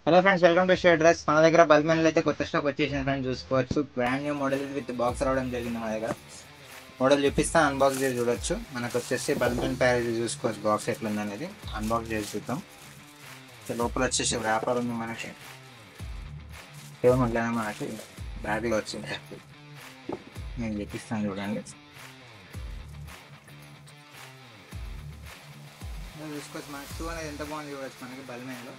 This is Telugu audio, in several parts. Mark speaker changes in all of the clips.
Speaker 1: Hello friends, welcome to share dress. మన దగ్గర బల్క్ మెన్లు అయితే కొత్త స్టాక్ వచ్చేసింది ఫ్రెండ్స్, చూసుకోవచ్చు. Brand new model with box రావడం జరిగింది. మన దగ్గర మోడల్ చూపిస్తా, అన్బాక్స్ చేసి చూడొచ్చు. మనకు వచ్చేసి బల్క్ మెన్ ప్యారేజ్ చూసుకోవచ్చు. బాక్స్ ఎట్లుంది అనేది అన్బాక్స్ చేసి చూద్దాం. లోపల వచ్చేసి వ్యాపారం ఉంది. మనకి ఏమట్లేదా, మనకి బ్యాగ్లో వచ్చింది. నేను చూపిస్తాను చూడండి. చూసుకోవచ్చు. మనకి షూ అనేది ఎంత బాగుంది చూడొచ్చు. మనకి బల్మెన్లో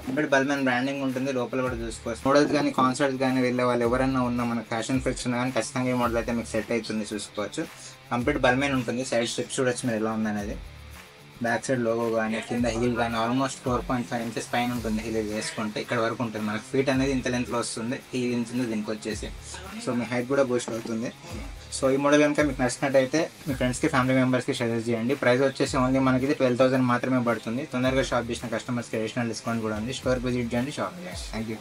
Speaker 1: కంప్లీట్ బల్మెన్ బ్రాండింగ్ ఉంటుంది. లోపల కూడా చూసుకోవచ్చు. మోడల్స్ కానీ కాన్సర్ట్స్ కానీ వెళ్ళే వాళ్ళు ఎవరైనా ఉన్నా, మన ఫ్యాషన్ ఫిట్స్ ఉన్నా కానీ ఖచ్చితంగా ఈ మోడల్ అయితే మీకు సెట్ అవుతుంది. చూసుకోవచ్చు. కంప్లీట్ బల్మెన్ ఉంటుంది. సైడ్ స్ట్రిప్స్ చూడొచ్చు మీరు ఎలా ఉందనేది. బ్యాక్ సైడ్ లోగో కానీ కింద హీల్ కానీ ఆల్మోస్ట్ 4.5 ఇంచెస్ పైన ఉంటుంది. హీల్ వేసుకుంటే ఇక్కడ వరకు ఉంటుంది. మనకి ఫీట్ అనేది ఇంత లెంత్లో వస్తుంది. హీల్ ఇంచింది దీనికి వచ్చేసి. సో మీ హైట్ కూడా బూస్ట్ అవుతుంది. సో ఈ మోడల్ కనుక మీకు నచ్చినట్టయితే మీ ఫ్రెండ్స్కి ఫ్యామిలీ మెంబర్స్కి సజెస్ట్ చేయండి. ప్రైస్ వచ్చేసి ఓన్లీ మనకి 12,000 మాత్రమే పడుతుంది. తొందరగా షాప్ చేసిన కస్టమర్స్కి అడిషనల్ డిస్కౌంట్ కూడా ఉంది. స్టోర్ విజిట్ చేయండి, షాప్ చేయండి. Thank you.